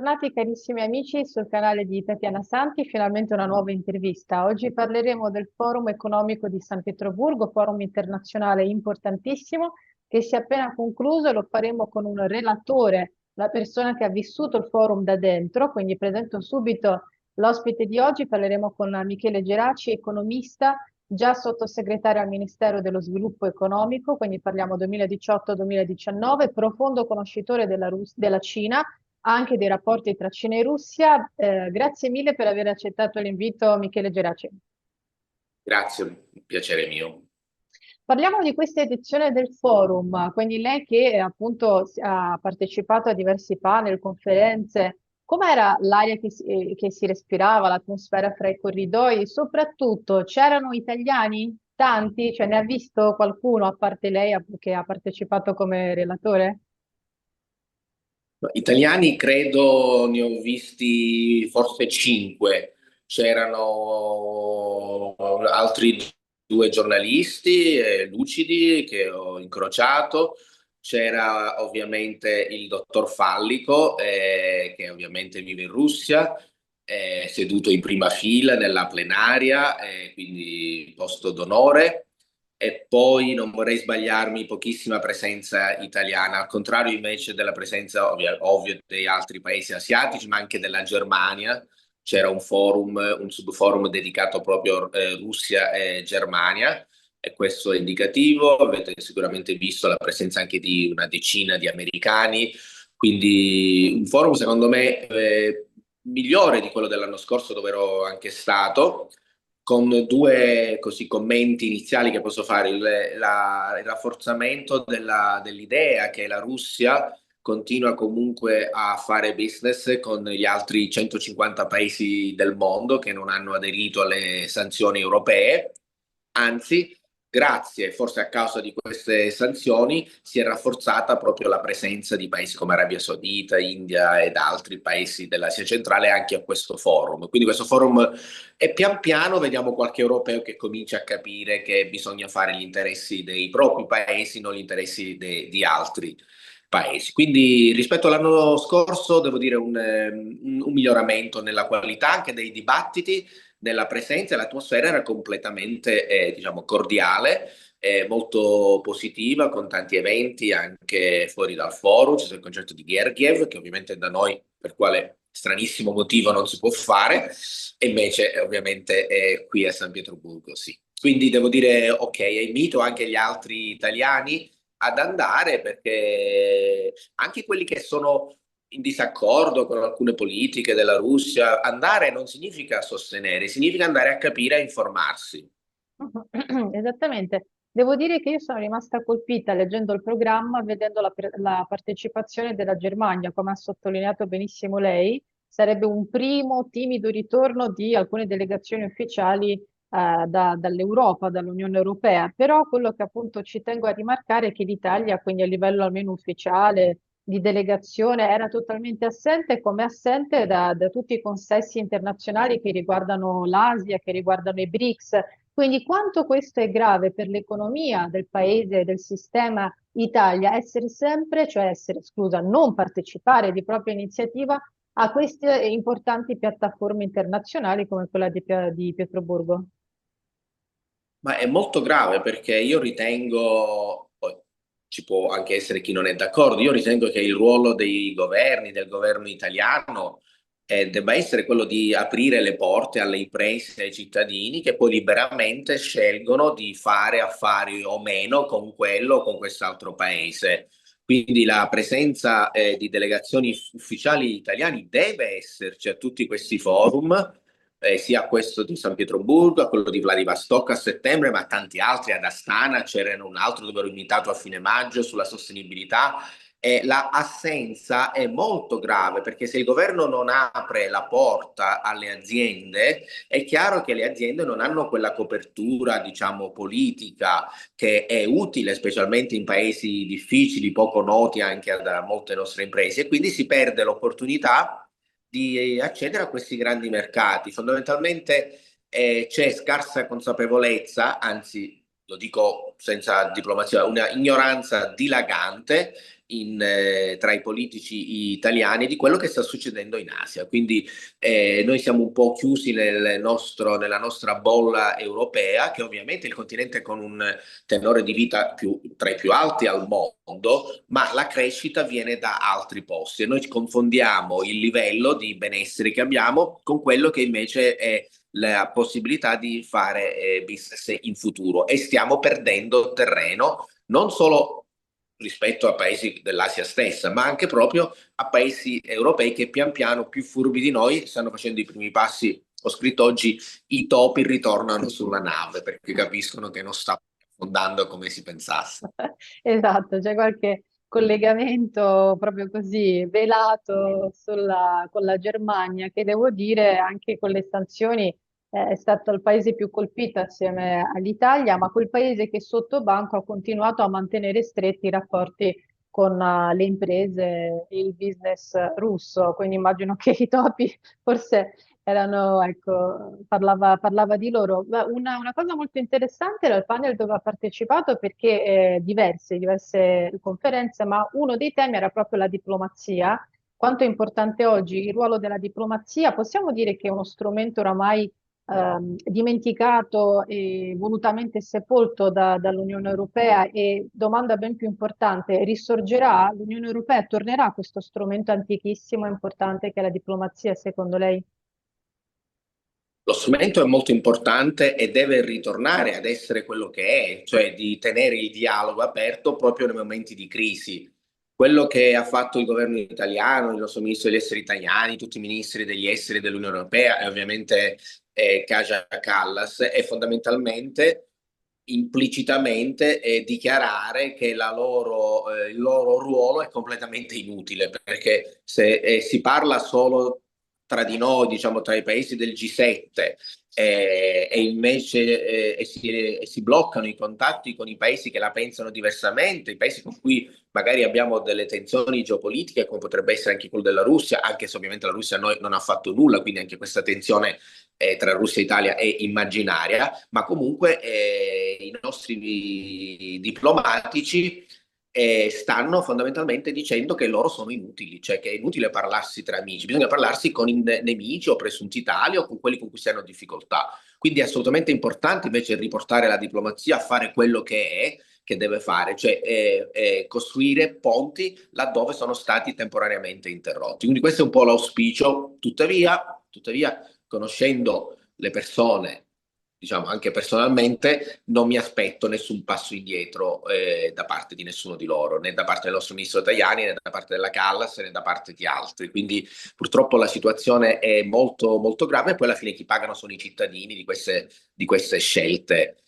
Bentornati carissimi amici sul canale di Tatiana Santi, finalmente una nuova intervista. Oggi parleremo del Forum economico di San Pietroburgo, forum internazionale importantissimo che si è appena concluso e lo faremo con un relatore, la persona che ha vissuto il forum da dentro, quindi presento subito l'ospite di oggi, parleremo con Michele Geraci, economista, già sottosegretario al Ministero dello Sviluppo Economico, quindi parliamo 2018-2019, profondo conoscitore della Cina, anche dei rapporti tra Cina e Russia. Grazie mille per aver accettato l'invito, Michele Geraci. Grazie, un piacere mio. Parliamo di questa edizione del forum, quindi lei che appunto ha partecipato a diversi panel, conferenze, com'era l'aria che si respirava, l'atmosfera fra i corridoi? Soprattutto c'erano italiani? Tanti? Cioè ne ha visto qualcuno a parte lei che ha partecipato come relatore? Italiani credo ne ho visti forse cinque. C'erano altri due giornalisti lucidi che ho incrociato. C'era ovviamente il dottor Fallico, che ovviamente vive in Russia, seduto in prima fila nella plenaria, quindi posto d'onore. E poi non vorrei sbagliarmi, pochissima presenza italiana, al contrario invece della presenza ovvio degli altri paesi asiatici, ma anche della Germania. C'era un forum, un subforum dedicato proprio a Russia e Germania, e questo è indicativo. Avete sicuramente visto la presenza anche di una decina di americani, quindi un forum secondo me migliore di quello dell'anno scorso dove ero anche stato, con due così commenti iniziali che posso fare. Il rafforzamento dell'idea che la Russia continua comunque a fare business con gli altri 150 paesi del mondo che non hanno aderito alle sanzioni europee. Anzi, grazie, forse a causa di queste sanzioni, si è rafforzata proprio la presenza di paesi come Arabia Saudita, India ed altri paesi dell'Asia centrale anche a questo forum. Quindi questo forum, e pian piano vediamo qualche europeo che comincia a capire che bisogna fare gli interessi dei propri paesi, non gli interessi di altri paesi. Quindi rispetto all'anno scorso devo dire un miglioramento nella qualità anche dei dibattiti, nella presenza, e l'atmosfera era completamente diciamo cordiale, molto positiva, con tanti eventi anche fuori dal forum. C'è stato il concerto di Gergiev, che ovviamente da noi per quale stranissimo motivo non si può fare, e invece ovviamente è qui a San Pietroburgo, sì. Quindi devo dire ok, e invito anche gli altri italiani ad andare, perché anche quelli che sono in disaccordo con alcune politiche della Russia, andare non significa sostenere, significa andare a capire e informarsi. Esattamente. Devo dire che io sono rimasta colpita leggendo il programma, vedendo la partecipazione della Germania, come ha sottolineato benissimo lei, sarebbe un primo timido ritorno di alcune delegazioni ufficiali dall'Europa, dall'Unione Europea. Però quello che appunto ci tengo a rimarcare è che l'Italia, quindi a livello almeno ufficiale, di delegazione, era totalmente assente, come assente da tutti i consessi internazionali che riguardano l'Asia, che riguardano i BRICS. Quindi quanto questo è grave per l'economia del paese, del sistema Italia, essere sempre, cioè essere, scusa, non partecipare di propria iniziativa a queste importanti piattaforme internazionali come quella di Pietroburgo. Ma è molto grave, perché io ritengo, poi ci può anche essere chi non è d'accordo, io ritengo che il ruolo dei governi, del governo italiano, debba essere quello di aprire le porte alle imprese e ai cittadini che poi liberamente scelgono di fare affari o meno con quello o con quest'altro paese. Quindi la presenza di delegazioni ufficiali italiane deve esserci a tutti questi forum, sia a questo di San Pietroburgo, a quello di Vladivostok a settembre, ma a tanti altri, ad Astana c'era un altro dove ero invitato a fine maggio sulla sostenibilità. E la assenza è molto grave, perché se il governo non apre la porta alle aziende, è chiaro che le aziende non hanno quella copertura, diciamo, politica, che è utile specialmente in paesi difficili, poco noti anche da molte nostre imprese, e quindi si perde l'opportunità di accedere a questi grandi mercati. Fondamentalmente c'è scarsa consapevolezza, anzi lo dico senza diplomazia, una ignoranza dilagante tra i politici italiani di quello che sta succedendo in Asia. Quindi noi siamo un po' chiusi nella nostra bolla europea, che ovviamente è il continente con un tenore di vita tra i più alti al mondo, ma la crescita viene da altri posti e noi confondiamo il livello di benessere che abbiamo con quello che invece è la possibilità di fare business in futuro, e stiamo perdendo terreno non solo rispetto a paesi dell'Asia stessa, ma anche proprio a paesi europei che pian piano, più furbi di noi, stanno facendo i primi passi. Ho scritto oggi: i topi ritornano sulla nave, perché capiscono che non sta affondando come si pensasse. Esatto, c'è qualche collegamento proprio così velato con la Germania, che devo dire anche con le sanzioni è stato il paese più colpito assieme all'Italia, ma quel paese che sotto banco ha continuato a mantenere stretti i rapporti con le imprese e il business russo. Quindi immagino che i topi forse erano, ecco, parlava di loro. Ma una cosa molto interessante era il panel dove ha partecipato perché diverse conferenze, ma uno dei temi era proprio la diplomazia. Quanto è importante oggi il ruolo della diplomazia? Possiamo dire che è uno strumento oramai dimenticato e volutamente sepolto dall'Unione Europea, e domanda ben più importante, risorgerà? L'Unione Europea tornerà a questo strumento antichissimo e importante che è la diplomazia, secondo lei? Lo strumento è molto importante e deve ritornare ad essere quello che è, cioè di tenere il dialogo aperto proprio nei momenti di crisi. Quello che ha fatto il governo italiano, il nostro ministro degli esteri italiani, tutti i ministri degli esteri dell'Unione Europea e ovviamente Kaja Kallas, è fondamentalmente implicitamente dichiarare che il loro ruolo è completamente inutile, perché se si parla solo tra di noi, diciamo tra i paesi del G7, e invece si bloccano i contatti con i paesi che la pensano diversamente, i paesi con cui magari abbiamo delle tensioni geopolitiche, come potrebbe essere anche quello della Russia, anche se ovviamente la Russia a noi non ha fatto nulla, quindi anche questa tensione tra Russia e Italia è immaginaria, ma comunque i nostri diplomatici stanno fondamentalmente dicendo che loro sono inutili, cioè che è inutile parlarsi tra amici, bisogna parlarsi con i nemici o presunti tali o con quelli con cui si hanno difficoltà. Quindi è assolutamente importante invece riportare la diplomazia a fare quello che deve fare, cioè costruire ponti laddove sono stati temporaneamente interrotti. Quindi questo è un po' l'auspicio, tuttavia conoscendo le persone, diciamo anche personalmente, non mi aspetto nessun passo indietro da parte di nessuno di loro, né da parte del nostro ministro Tajani, né da parte della Callas, né da parte di altri. Quindi purtroppo la situazione è molto, molto grave, e poi alla fine chi pagano sono i cittadini di queste scelte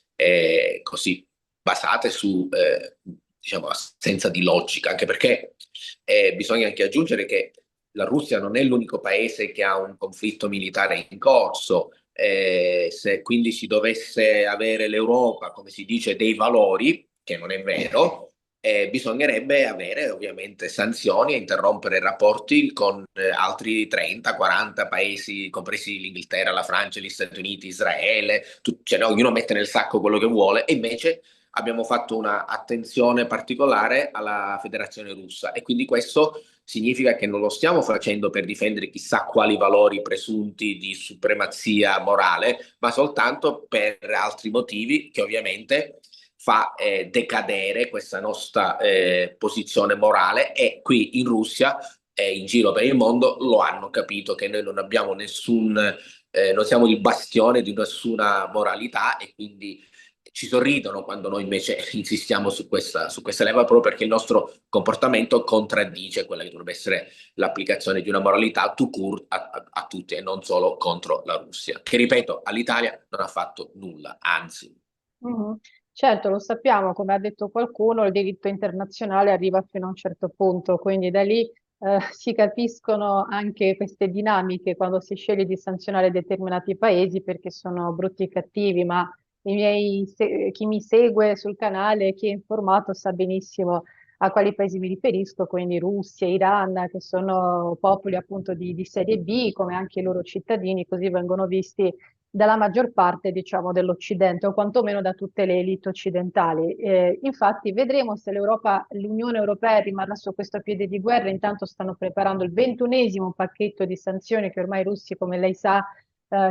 così basate su diciamo, assenza di logica, anche perché bisogna anche aggiungere che la Russia non è l'unico paese che ha un conflitto militare in corso. Se quindi si dovesse avere l'Europa, come si dice, dei valori, che non è vero, bisognerebbe avere ovviamente sanzioni e interrompere rapporti con altri 30-40 paesi, compresi l'Inghilterra, la Francia, gli Stati Uniti, Israele, cioè, no, ognuno mette nel sacco quello che vuole, e invece abbiamo fatto una attenzione particolare alla Federazione Russa, e quindi questo significa che non lo stiamo facendo per difendere chissà quali valori presunti di supremazia morale, ma soltanto per altri motivi che ovviamente fa decadere questa nostra posizione morale, e qui in Russia e in giro per il mondo lo hanno capito che noi non abbiamo non siamo il bastione di nessuna moralità, e quindi ci sorridono quando noi invece insistiamo su questa leva, proprio perché il nostro comportamento contraddice quella che dovrebbe essere l'applicazione di una moralità tout court a tutti, e non solo contro la Russia, che ripeto, all'Italia non ha fatto nulla, anzi. Mhm. Certo, lo sappiamo, come ha detto qualcuno, il diritto internazionale arriva fino a un certo punto, quindi da lì si capiscono anche queste dinamiche quando si sceglie di sanzionare determinati paesi perché sono brutti e cattivi, ma chi mi segue sul canale, chi è informato, sa benissimo a quali paesi mi riferisco, quindi Russia, Iran, che sono popoli appunto di serie B, come anche i loro cittadini, così vengono visti dalla maggior parte, diciamo, dell'Occidente, o quantomeno da tutte le elite occidentali. Infatti, vedremo se l'Unione Europea rimarrà su questo piede di guerra. Intanto stanno preparando il 21esimo pacchetto di sanzioni che ormai i russi, come lei sa,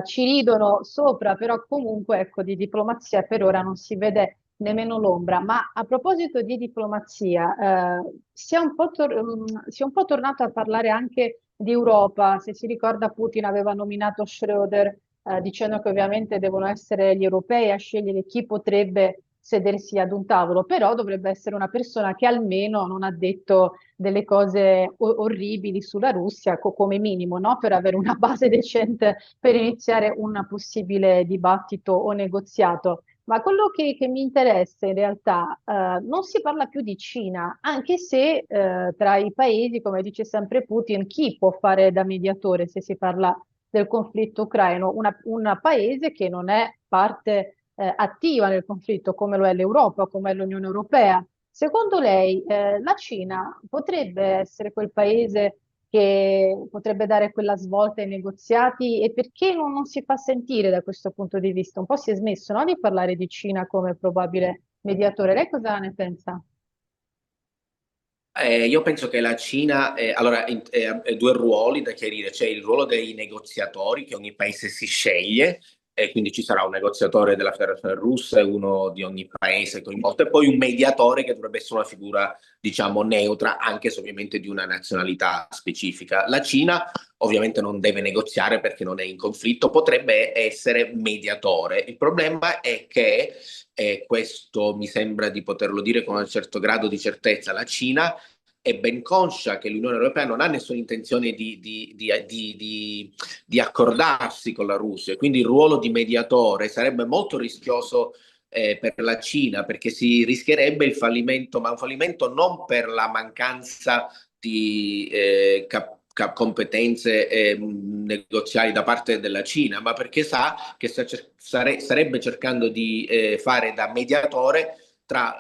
ci ridono sopra, però comunque, ecco, di diplomazia per ora non si vede nemmeno l'ombra. Ma a proposito di diplomazia, si è un po' tornato a parlare anche di Europa. Se si ricorda, Putin aveva nominato Schröder, dicendo che ovviamente devono essere gli europei a scegliere chi potrebbe sedersi ad un tavolo, però dovrebbe essere una persona che almeno non ha detto delle cose orribili sulla Russia, come minimo, no? Per avere una base decente per iniziare un possibile dibattito o negoziato. Ma quello che mi interessa in realtà, non si parla più di Cina, anche se tra i paesi, come dice sempre Putin, chi può fare da mediatore se si parla del conflitto ucraino? Un paese che non è parte attiva nel conflitto, come lo è l'Europa, come è l'Unione Europea. Secondo lei, la Cina potrebbe essere quel paese che potrebbe dare quella svolta ai negoziati, e perché non si fa sentire da questo punto di vista? Un po' si è smesso, no, di parlare di Cina come probabile mediatore. Lei cosa ne pensa? Io penso che la Cina, allora, ha due ruoli da chiarire. C'è il ruolo dei negoziatori che ogni paese si sceglie, e quindi ci sarà un negoziatore della Federazione Russa e uno di ogni paese coinvolto, e poi un mediatore che dovrebbe essere una figura, diciamo, neutra, anche se ovviamente di una nazionalità specifica. La Cina ovviamente non deve negoziare perché non è in conflitto, potrebbe essere mediatore. Il problema è che, e questo mi sembra di poterlo dire con un certo grado di certezza, la Cina è ben conscia che l'Unione Europea non ha nessuna intenzione di accordarsi con la Russia, quindi il ruolo di mediatore sarebbe molto rischioso per la Cina, perché si rischierebbe il fallimento, ma un fallimento non per la mancanza di competenze negoziali da parte della Cina, ma perché sa che starebbe cercando di fare da mediatore tra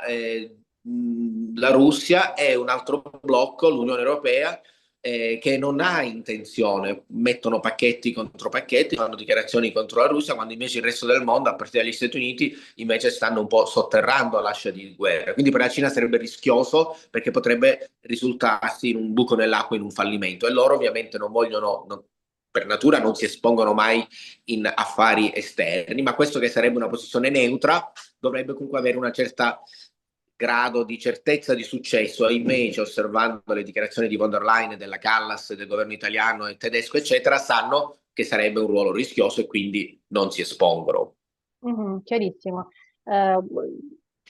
la Russia e un altro blocco, l'Unione Europea, che non ha intenzione, mettono pacchetti contro pacchetti, fanno dichiarazioni contro la Russia, quando invece il resto del mondo, a partire dagli Stati Uniti, invece stanno un po' sotterrando l'ascia di guerra. Quindi per la Cina sarebbe rischioso, perché potrebbe risultarsi in un buco nell'acqua, in un fallimento, e loro ovviamente non vogliono, per natura non si espongono mai in affari esterni, ma questo, che sarebbe una posizione neutra, dovrebbe comunque avere una certa grado di certezza di successo. E invece, osservando le dichiarazioni di von der Leyen, della Callas, del governo italiano e tedesco, eccetera, sanno che sarebbe un ruolo rischioso e quindi non si espongono. Mhm, chiarissimo. Eh,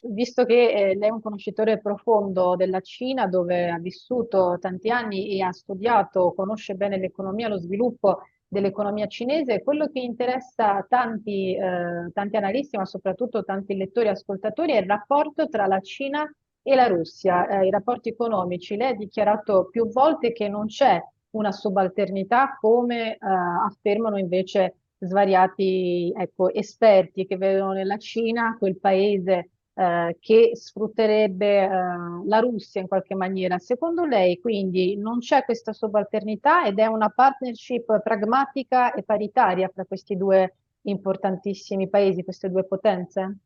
Visto che lei è un conoscitore profondo della Cina, dove ha vissuto tanti anni e ha studiato, conosce bene l'economia, lo sviluppo dell'economia cinese, quello che interessa tanti analisti, ma soprattutto tanti lettori e ascoltatori, è il rapporto tra la Cina e la Russia, i rapporti economici. Lei ha dichiarato più volte che non c'è una subalternità, come affermano invece svariati, ecco, esperti che vedono nella Cina quel paese che sfrutterebbe la Russia in qualche maniera. Secondo lei, quindi, non c'è questa subalternità ed è una partnership pragmatica e paritaria fra questi due importantissimi paesi, queste due potenze?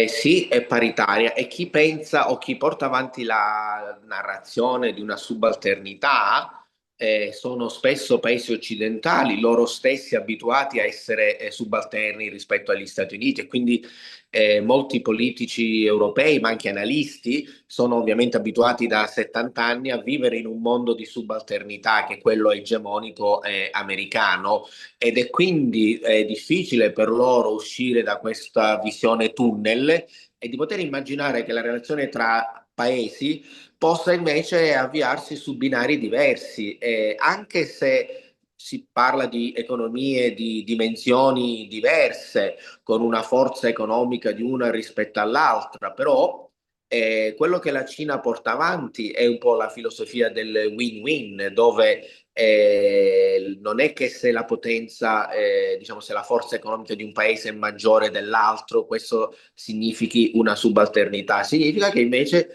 Sì, è paritaria, e chi pensa o chi porta avanti la narrazione di una subalternità sono spesso paesi occidentali, loro stessi abituati a essere subalterni rispetto agli Stati Uniti, e quindi molti politici europei, ma anche analisti, sono ovviamente abituati da 70 anni a vivere in un mondo di subalternità, che è quello egemonico americano, ed è quindi difficile per loro uscire da questa visione tunnel e di poter immaginare che la relazione tra paesi possa invece avviarsi su binari diversi, anche se si parla di economie di dimensioni diverse, con una forza economica di una rispetto all'altra, però quello che la Cina porta avanti è un po' la filosofia del win-win, dove non è che se la potenza, diciamo, se la forza economica di un paese è maggiore dell'altro, questo significhi una subalternità, significa che invece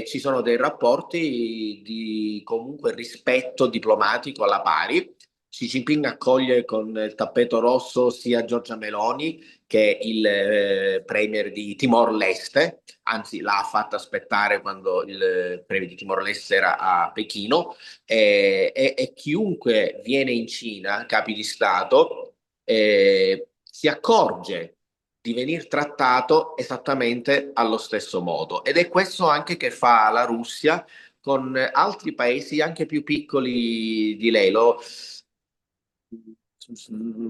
ci sono dei rapporti di comunque rispetto diplomatico alla pari. Xi Jinping accoglie con il tappeto rosso sia Giorgia Meloni che il premier di Timor-Leste, anzi l'ha fatta aspettare quando il premier di Timor-Leste era a Pechino, e chiunque viene in Cina, capi di Stato, si accorge di venir trattato esattamente allo stesso modo. Ed è questo anche che fa la Russia con altri paesi anche più piccoli di lei.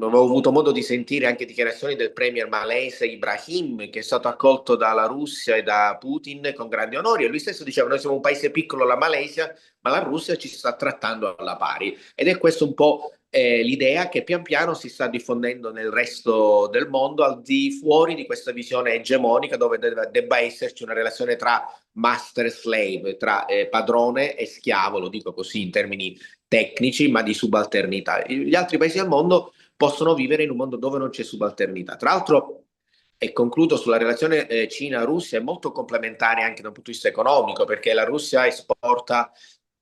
Avevo avuto modo di sentire anche dichiarazioni del premier malese Ibrahim, che è stato accolto dalla Russia e da Putin con grandi onori, e lui stesso diceva: noi siamo un paese piccolo, la Malesia, ma la Russia ci sta trattando alla pari. Ed è questo un po' l'idea che pian piano si sta diffondendo nel resto del mondo, al di fuori di questa visione egemonica dove debba esserci una relazione tra master e slave, tra padrone e schiavo, lo dico così in termini tecnici, ma di subalternità. Gli altri paesi del mondo possono vivere in un mondo dove non c'è subalternità. Tra l'altro, e concludo sulla relazione Cina-Russia, è molto complementare anche da un punto di vista economico, perché la Russia esporta,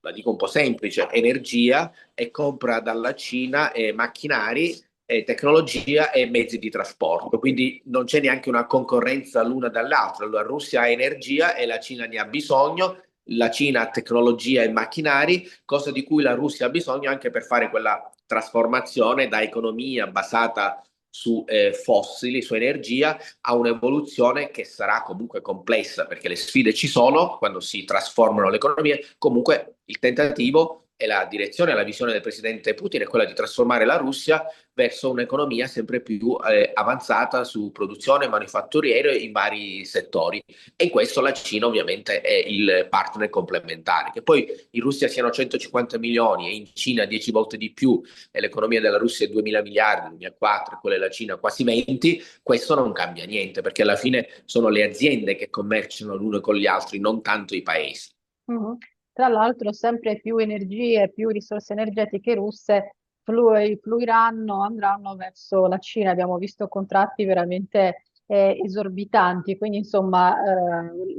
la dico un po' semplice, energia, e compra dalla Cina macchinari, tecnologia e mezzi di trasporto. Quindi non c'è neanche una concorrenza l'una dall'altra. La Russia ha energia e la Cina ne ha bisogno. La Cina ha tecnologia e macchinari, cosa di cui la Russia ha bisogno anche per fare quella trasformazione da economia basata su fossili, su energia, a un'evoluzione che sarà comunque complessa, perché le sfide ci sono quando si trasformano le economie. Comunque il tentativo e la direzione, la visione del presidente Putin è quella di trasformare la Russia verso un'economia sempre più avanzata su produzione manifatturiera in vari settori. E in questo la Cina ovviamente è il partner complementare. Che poi in Russia siano 150 milioni e in Cina 10 volte di più, e l'economia della Russia è 2.000 miliardi, 2004, e quella della Cina quasi 20, questo non cambia niente, perché alla fine sono le aziende che commerciano l'uno con gli altri, non tanto i paesi. Mhm. Tra l'altro, sempre più energie, più risorse energetiche russe fluiranno, andranno verso la Cina. Abbiamo visto contratti veramente esorbitanti. Quindi, insomma,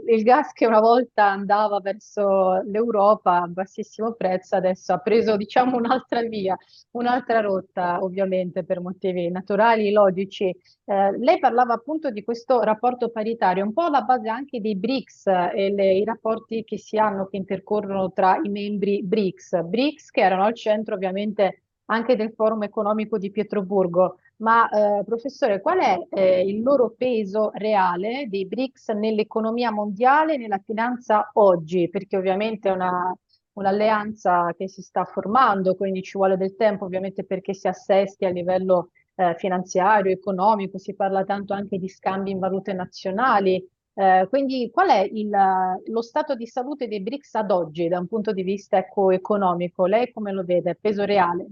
il gas che una volta andava verso l'Europa a bassissimo prezzo, adesso ha preso, diciamo, un'altra via, un'altra rotta, ovviamente per motivi naturali, logici. Lei parlava appunto di questo rapporto paritario, un po' alla base anche dei BRICS e i rapporti che si hanno, che intercorrono tra i membri BRICS. BRICS che erano al centro ovviamente anche del forum economico di Pietroburgo. Ma professore, qual è il loro peso reale dei BRICS nell'economia mondiale e nella finanza oggi? Perché ovviamente è un'alleanza che si sta formando, quindi ci vuole del tempo ovviamente perché si assesti a livello finanziario, economico, si parla tanto anche di scambi in valute nazionali. Quindi qual è lo stato di salute dei BRICS ad oggi da un punto di vista ecco, economico? Lei come lo vede? Peso reale?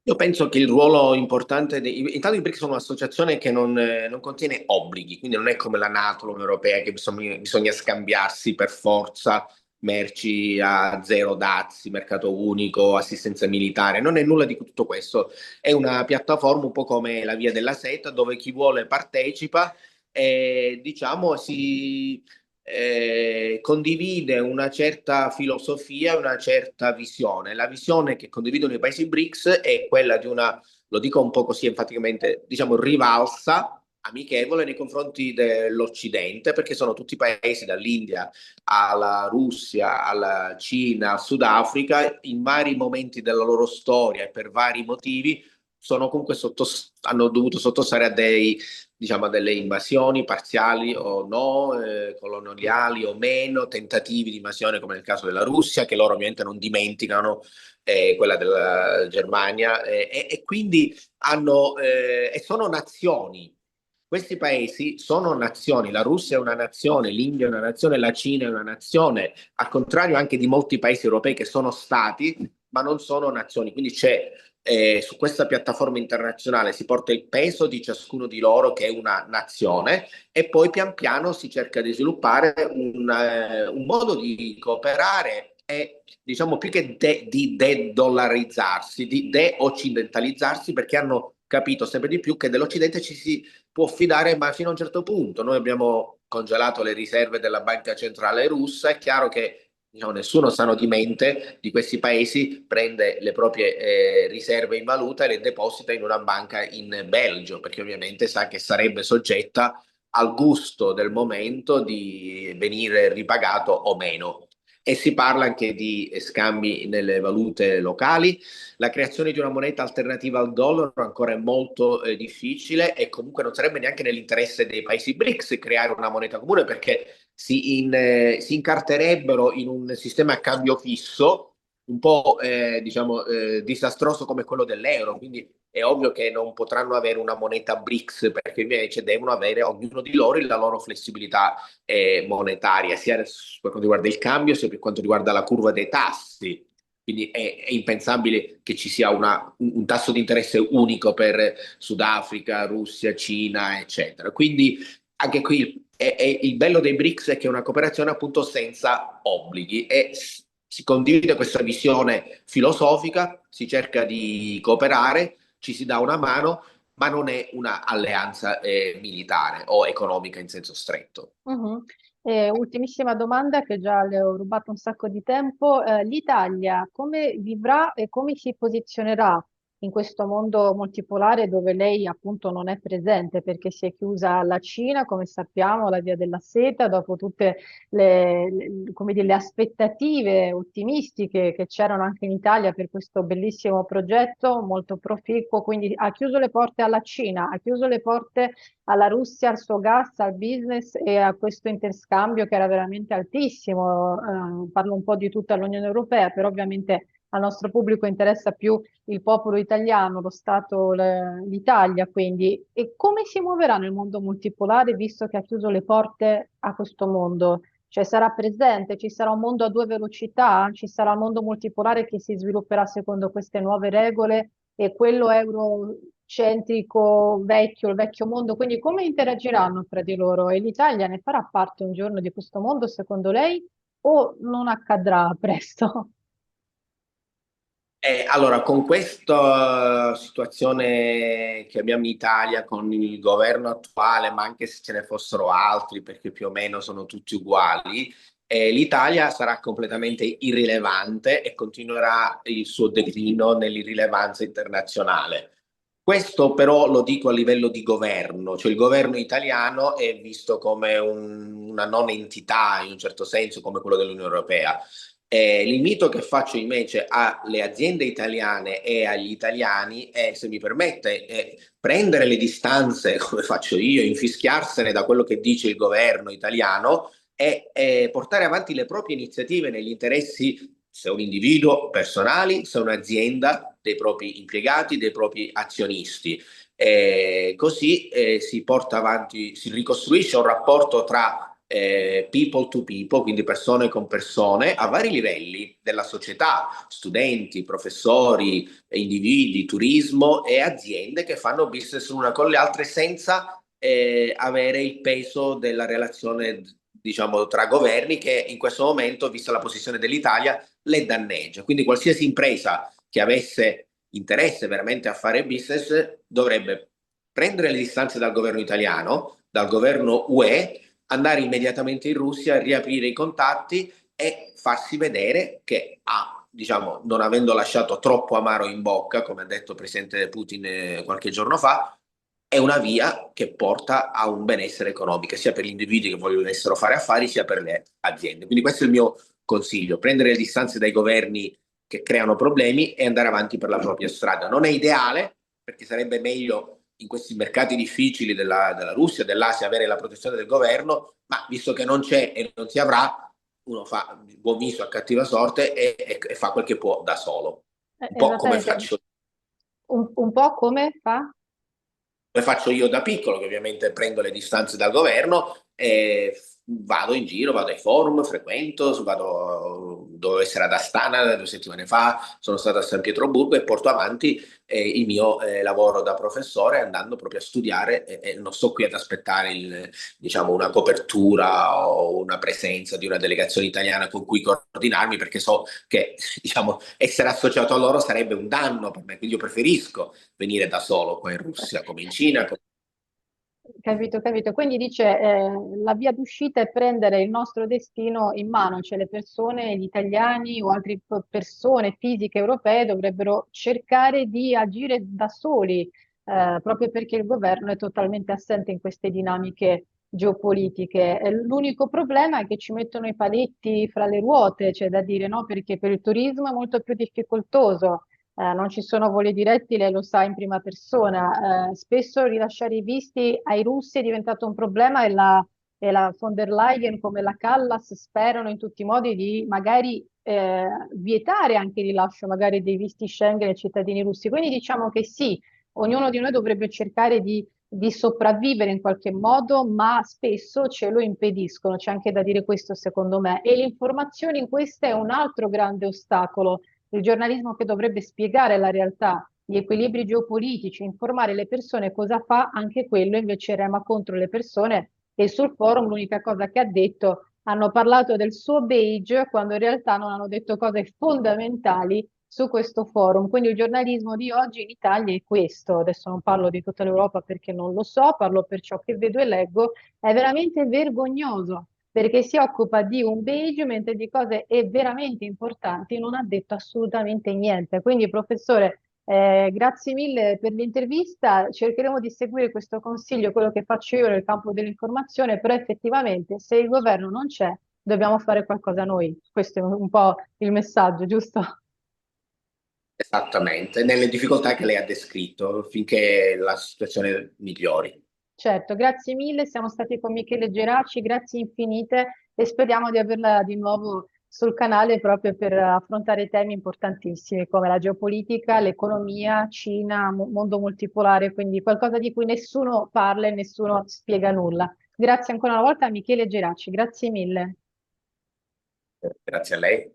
Io penso che il ruolo importante, intanto i BRICS sono un'associazione che non contiene obblighi, quindi non è come la NATO, l'Unione Europea, che bisogna scambiarsi per forza merci a zero dazi, mercato unico, assistenza militare. Non è nulla di tutto questo. È una piattaforma un po' come la Via della Seta, dove chi vuole partecipa e diciamo condivide una certa filosofia, una certa visione. La visione che condividono i paesi BRICS è quella di una, lo dico un po' così enfaticamente, diciamo rivalsa amichevole nei confronti dell'Occidente, perché sono tutti paesi dall'India alla Russia, alla Cina, al Sudafrica, in vari momenti della loro storia e per vari motivi sono comunque hanno dovuto sottostare a diciamo, a delle invasioni parziali o no, coloniali o meno, tentativi di invasione come nel caso della Russia, che loro ovviamente non dimenticano, quella della Germania, e quindi e sono nazioni. Questi paesi sono nazioni, la Russia è una nazione, l'India è una nazione, la Cina è una nazione, al contrario anche di molti paesi europei che sono stati, ma non sono nazioni. Quindi c'è su questa piattaforma internazionale si porta il peso di ciascuno di loro che è una nazione, e poi pian piano si cerca di sviluppare un modo di cooperare e diciamo più che di de-dollarizzarsi, di de-occidentalizzarsi, perché hanno capito sempre di più che dell'Occidente ci si può fidare, ma fino a un certo punto. Noi abbiamo congelato le riserve della banca centrale russa, è chiaro che diciamo, nessuno sano di mente di questi paesi prende le proprie riserve in valuta e le deposita in una banca in Belgio, perché ovviamente sa che sarebbe soggetta al gusto del momento di venire ripagato o meno. E si parla anche di scambi nelle valute locali. La creazione di una moneta alternativa al dollaro ancora è molto difficile e comunque non sarebbe neanche nell'interesse dei paesi BRICS creare una moneta comune perché si incarterebbero in un sistema a cambio fisso un po' diciamo, disastroso come quello dell'euro, quindi è ovvio che non potranno avere una moneta BRICS perché invece devono avere ognuno di loro la loro flessibilità monetaria, sia per quanto riguarda il cambio, sia per quanto riguarda la curva dei tassi. Quindi è impensabile che ci sia un tasso di interesse unico per Sudafrica, Russia, Cina, eccetera. Quindi anche qui il bello dei BRICS è che è una cooperazione appunto senza obblighi e si condivide questa visione filosofica, si cerca di cooperare, ci si dà una mano, ma non è una alleanza militare o economica in senso stretto. Mhm. Ultimissima domanda che già le ho rubato un sacco di tempo. L'Italia come vivrà e come si posizionerà in questo mondo multipolare dove lei appunto non è presente perché si è chiusa alla Cina, come sappiamo, la via della seta, dopo tutte come dire, le aspettative ottimistiche che c'erano anche in Italia per questo bellissimo progetto molto proficuo, quindi ha chiuso le porte alla Cina, ha chiuso le porte alla Russia, al suo gas, al business e a questo interscambio che era veramente altissimo. Parlo un po' di tutta l'Unione Europea, però ovviamente al nostro pubblico interessa più il popolo italiano, lo Stato, l'Italia, quindi. E come si muoverà nel mondo multipolare visto che ha chiuso le porte a questo mondo? Cioè sarà presente, ci sarà un mondo a due velocità, ci sarà un mondo multipolare che si svilupperà secondo queste nuove regole e quello eurocentrico vecchio, il vecchio mondo. Quindi come interagiranno fra di loro? E l'Italia ne farà parte un giorno di questo mondo, secondo lei, o non accadrà presto? Allora, con questa situazione che abbiamo in Italia, con il governo attuale, ma anche se ce ne fossero altri, perché più o meno sono tutti uguali, l'Italia sarà completamente irrilevante e continuerà il suo declino nell'irrilevanza internazionale. Questo però lo dico a livello di governo, cioè il governo italiano è visto come una non entità in un certo senso, come quello dell'Unione Europea. L'invito che faccio invece alle aziende italiane e agli italiani è, se mi permette, prendere le distanze, come faccio io, infischiarsene da quello che dice il governo italiano e portare avanti le proprie iniziative negli interessi, se un individuo, personali, se un'azienda, dei propri impiegati, dei propri azionisti. Così si porta avanti, si ricostruisce un rapporto tra people to people, quindi persone con persone a vari livelli della società, studenti, professori, individui, turismo e aziende che fanno business l'una con le altre senza avere il peso della relazione, diciamo, tra governi che in questo momento, vista la posizione dell'Italia, le danneggia. Quindi qualsiasi impresa che avesse interesse veramente a fare business dovrebbe prendere le distanze dal governo italiano, dal governo UE, andare immediatamente in Russia, riaprire i contatti e farsi vedere che diciamo, non avendo lasciato troppo amaro in bocca, come ha detto il presidente Putin qualche giorno fa, è una via che porta a un benessere economico, sia per gli individui che vogliono fare affari, sia per le aziende. Quindi questo è il mio consiglio, prendere le distanze dai governi che creano problemi e andare avanti per la propria strada. Non è ideale, perché sarebbe meglio in questi mercati difficili della Russia, dell'Asia, avere la protezione del governo, ma visto che non c'è e non si avrà, uno fa buon viso a cattiva sorte e fa quel che può da solo. Un po' Esattamente, un po' come faccio io da piccolo, che ovviamente prendo le distanze dal governo e vado in giro, vado ai forum, frequento, dovevo essere ad Astana 2 settimane fa, sono stato a San Pietroburgo e porto avanti il mio lavoro da professore andando proprio a studiare e non sto qui ad aspettare diciamo, una copertura o una presenza di una delegazione italiana con cui coordinarmi perché so che diciamo, essere associato a loro sarebbe un danno per me, quindi io preferisco venire da solo qua in Russia, come in Cina. Capito, capito. Quindi dice, la via d'uscita è prendere il nostro destino in mano, cioè le persone, gli italiani o altre persone fisiche europee dovrebbero cercare di agire da soli, proprio perché il governo è totalmente assente in queste dinamiche geopolitiche. L'unico problema è che ci mettono i paletti fra le ruote, c'è da dire, no? Perché per il turismo è molto più difficoltoso, non ci sono voli diretti, lei lo sa in prima persona. Spesso rilasciare i visti ai russi è diventato un problema e la von der Leyen come la Callas sperano in tutti i modi di magari vietare anche il rilascio magari dei visti Schengen ai cittadini russi. Quindi diciamo che sì, ognuno di noi dovrebbe cercare di sopravvivere in qualche modo, ma spesso ce lo impediscono. C'è anche da dire questo secondo me. E l'informazione in questo è un altro grande ostacolo. Il giornalismo che dovrebbe spiegare la realtà, gli equilibri geopolitici, informare le persone cosa fa, anche quello invece rema contro le persone e sul forum l'unica cosa che ha detto, hanno parlato del suo beige quando in realtà non hanno detto cose fondamentali su questo forum. Quindi il giornalismo di oggi in Italia è questo. Adesso non parlo di tutta l'Europa perché non lo so, parlo per ciò che vedo e leggo. È veramente vergognoso perché si occupa di un beige, mentre di cose veramente importanti non ha detto assolutamente niente. Quindi, professore, grazie mille per l'intervista. Cercheremo di seguire questo consiglio, quello che faccio io nel campo dell'informazione, però effettivamente se il governo non c'è, dobbiamo fare qualcosa noi. Questo è un po' il messaggio, giusto? Esattamente, nelle difficoltà che lei ha descritto, finché la situazione migliori. Certo, grazie mille, siamo stati con Michele Geraci, grazie infinite e speriamo di averla di nuovo sul canale proprio per affrontare temi importantissimi come la geopolitica, l'economia, Cina, mondo multipolare, quindi qualcosa di cui nessuno parla e nessuno spiega nulla. Grazie ancora una volta a Michele Geraci, grazie mille. Grazie a lei.